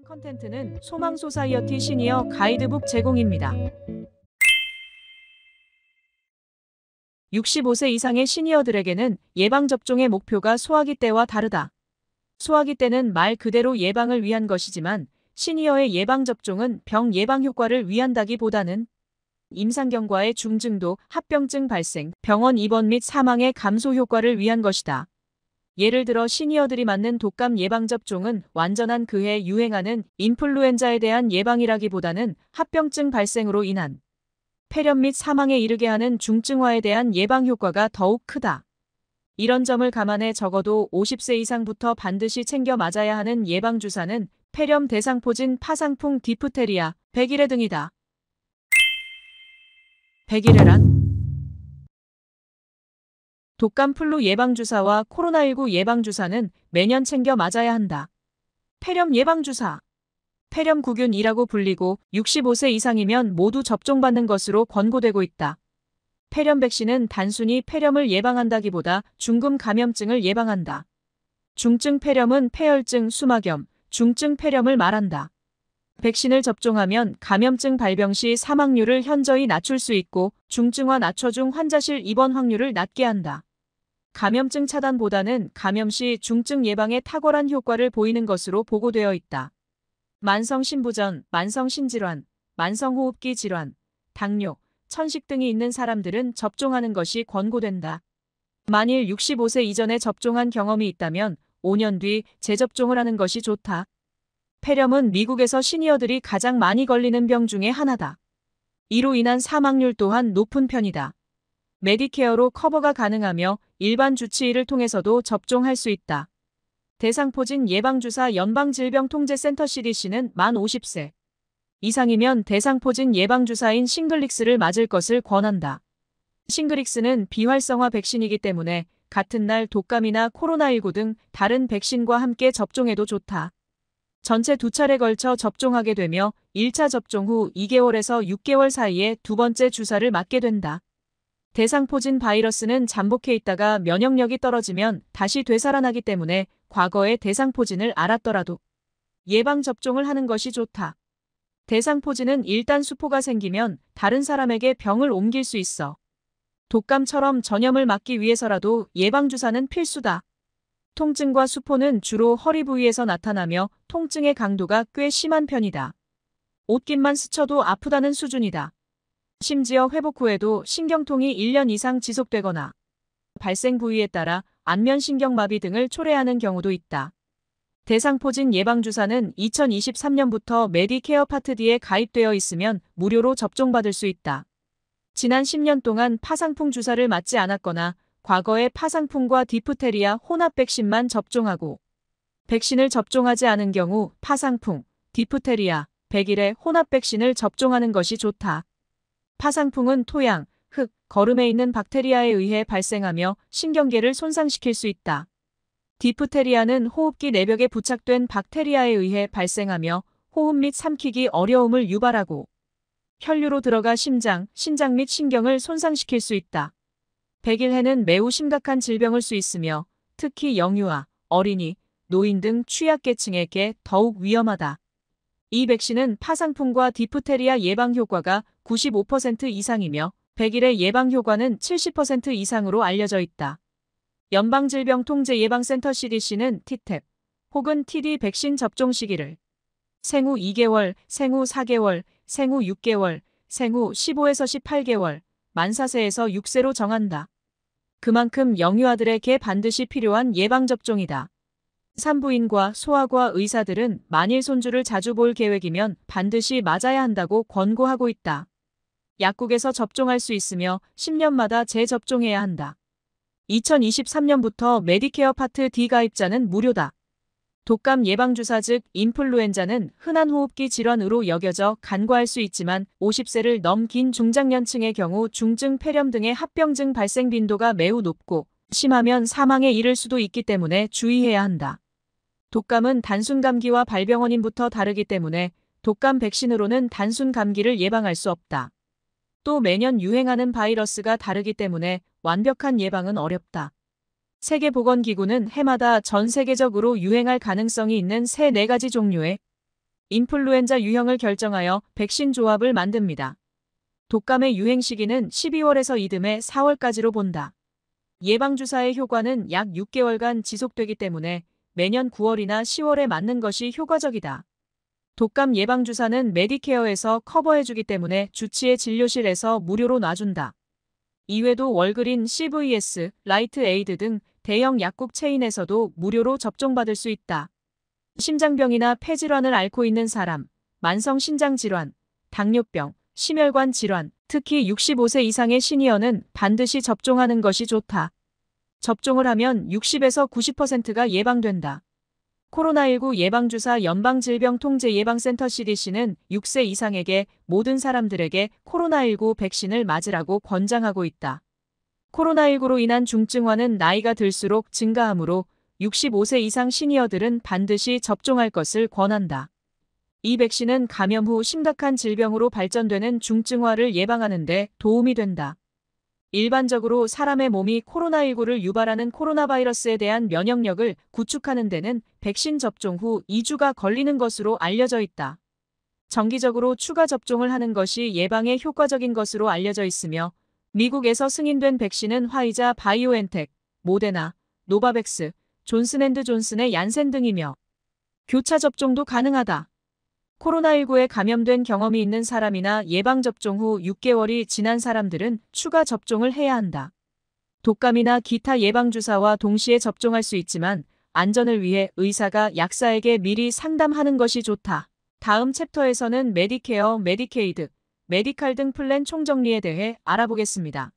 컨텐츠는 소망소사이어티 시니어 가이드북 제공입니다. 65세 이상의 시니어들에게는 예방접종의 목표가 소화기 때와 다르다. 소화기 때는 말 그대로 예방을 위한 것이지만 시니어의 예방접종은 병 예방 효과를 위한다기보다는 임상경과의 중증도, 합병증 발생, 병원 입원 및 사망의 감소 효과를 위한 것이다. 예를 들어 시니어들이 맞는 독감 예방접종은 완전한 그해 유행하는 인플루엔자에 대한 예방이라기보다는 합병증 발생으로 인한 폐렴 및 사망에 이르게 하는 중증화에 대한 예방 효과가 더욱 크다. 이런 점을 감안해 적어도 50세 이상부터 반드시 챙겨 맞아야 하는 예방주사는 폐렴 대상포진 파상풍 디프테리아, 백일해 등이다. 백일해란 독감 플루 예방주사와 코로나19 예방주사는 매년 챙겨 맞아야 한다. 폐렴 예방주사. 폐렴구균이라고 불리고 65세 이상이면 모두 접종받는 것으로 권고되고 있다. 폐렴 백신은 단순히 폐렴을 예방한다기보다 중금 감염증을 예방한다. 중증 폐렴은 폐혈증, 수막염, 중증 폐렴을 말한다. 백신을 접종하면 감염증 발병 시 사망률을 현저히 낮출 수 있고 중증화 낮춰중 환자실 입원 확률을 낮게 한다. 감염증 차단보다는 감염 시 중증 예방에 탁월한 효과를 보이는 것으로 보고되어 있다. 만성신부전, 만성신질환, 만성호흡기 질환, 당뇨, 천식 등이 있는 사람들은 접종하는 것이 권고된다. 만일 65세 이전에 접종한 경험이 있다면 5년 뒤 재접종을 하는 것이 좋다. 폐렴은 미국에서 시니어들이 가장 많이 걸리는 병 중에 하나다. 이로 인한 사망률 또한 높은 편이다. 메디케어로 커버가 가능하며 일반 주치의를 통해서도 접종할 수 있다. 대상포진 예방주사 연방질병통제센터 CDC는 만 50세 이상이면 대상포진 예방주사인 싱글릭스를 맞을 것을 권한다. 싱글릭스는 비활성화 백신이기 때문에 같은 날 독감이나 코로나19 등 다른 백신과 함께 접종해도 좋다. 전체 2차례 걸쳐 접종하게 되며 1차 접종 후 2개월에서 6개월 사이에 두 번째 주사를 맞게 된다. 대상포진 바이러스는 잠복해 있다가 면역력이 떨어지면 다시 되살아나기 때문에 과거의 대상포진을 알았더라도 예방접종을 하는 것이 좋다. 대상포진은 일단 수포가 생기면 다른 사람에게 병을 옮길 수 있어. 독감처럼 전염을 막기 위해서라도 예방주사는 필수다. 통증과 수포는 주로 허리 부위에서 나타나며 통증의 강도가 꽤 심한 편이다. 옷깃만 스쳐도 아프다는 수준이다. 심지어 회복 후에도 신경통이 1년 이상 지속되거나 발생 부위에 따라 안면신경마비 등을 초래하는 경우도 있다. 대상포진 예방주사는 2023년부터 메디케어 파트 D에 가입되어 있으면 무료로 접종받을 수 있다. 지난 10년 동안 파상풍 주사를 맞지 않았거나 과거에 파상풍과 디프테리아 혼합 백신만 접종하고 백신을 접종하지 않은 경우 파상풍, 디프테리아, 백일해 혼합 백신을 접종하는 것이 좋다. 파상풍은 토양, 흙, 거름에 있는 박테리아에 의해 발생하며 신경계를 손상시킬 수 있다. 디프테리아는 호흡기 내벽에 부착된 박테리아에 의해 발생하며 호흡 및 삼키기 어려움을 유발하고 혈류로 들어가 심장, 신장 및 신경을 손상시킬 수 있다. 백일해는 매우 심각한 질병일 수 있으며 특히 영유아, 어린이, 노인 등 취약계층에게 더욱 위험하다. 이 백신은 파상풍과 디프테리아 예방 효과가 95% 이상이며 백일해 예방 효과는 70% 이상으로 알려져 있다. 연방질병통제예방센터 CDC는 T탭 혹은 TD 백신 접종 시기를 생후 2개월, 생후 4개월, 생후 6개월, 생후 15에서 18개월, 만 4세에서 6세로 정한다. 그만큼 영유아들에게 반드시 필요한 예방접종이다. 산부인과 소아과 의사들은 만일 손주를 자주 볼 계획이면 반드시 맞아야 한다고 권고하고 있다. 약국에서 접종할 수 있으며 10년마다 재접종해야 한다. 2023년부터 메디케어 파트 D 가입자는 무료다. 독감 예방주사 즉 인플루엔자는 흔한 호흡기 질환으로 여겨져 간과할 수 있지만 50세를 넘긴 중장년층의 경우 중증 폐렴 등의 합병증 발생 빈도가 매우 높고 심하면 사망에 이를 수도 있기 때문에 주의해야 한다. 독감은 단순 감기와 발병원인부터 다르기 때문에 독감 백신으로는 단순 감기를 예방할 수 없다. 또 매년 유행하는 바이러스가 다르기 때문에 완벽한 예방은 어렵다. 세계보건기구는 해마다 전 세계적으로 유행할 가능성이 있는 새 4가지 종류의 인플루엔자 유형을 결정하여 백신 조합을 만듭니다. 독감의 유행 시기는 12월에서 이듬해 4월까지로 본다. 예방주사의 효과는 약 6개월간 지속되기 때문에 매년 9월이나 10월에 맞는 것이 효과적이다. 독감 예방주사는 메디케어에서 커버해주기 때문에 주치의 진료실에서 무료로 놔준다. 이외에도 월그린, CVS, 라이트 에이드 등 대형 약국 체인에서도 무료로 접종받을 수 있다. 심장병이나 폐질환을 앓고 있는 사람, 만성신장질환, 당뇨병, 심혈관 질환, 특히 65세 이상의 시니어는 반드시 접종하는 것이 좋다. 접종을 하면 60에서 90%가 예방된다. 코로나19 예방주사 연방질병통제예방센터 CDC는 6세 이상에게 모든 사람들에게 코로나19 백신을 맞으라고 권장하고 있다. 코로나19로 인한 중증화는 나이가 들수록 증가하므로 65세 이상 시니어들은 반드시 접종할 것을 권한다. 이 백신은 감염 후 심각한 질병으로 발전되는 중증화를 예방하는 데 도움이 된다. 일반적으로 사람의 몸이 코로나19를 유발하는 코로나 바이러스에 대한 면역력을 구축하는 데는 백신 접종 후 2주가 걸리는 것으로 알려져 있다. 정기적으로 추가 접종을 하는 것이 예방에 효과적인 것으로 알려져 있으며 미국에서 승인된 백신은 화이자 바이오엔텍, 모데나, 노바백스, 존슨앤드존슨의 얀센 등이며 교차 접종도 가능하다. 코로나19에 감염된 경험이 있는 사람이나 예방접종 후 6개월이 지난 사람들은 추가 접종을 해야 한다. 독감이나 기타 예방주사와 동시에 접종할 수 있지만 안전을 위해 의사가 약사에게 미리 상담하는 것이 좋다. 다음 챕터에서는 메디케어, 메디케이드, 메디칼 등 플랜 총정리에 대해 알아보겠습니다.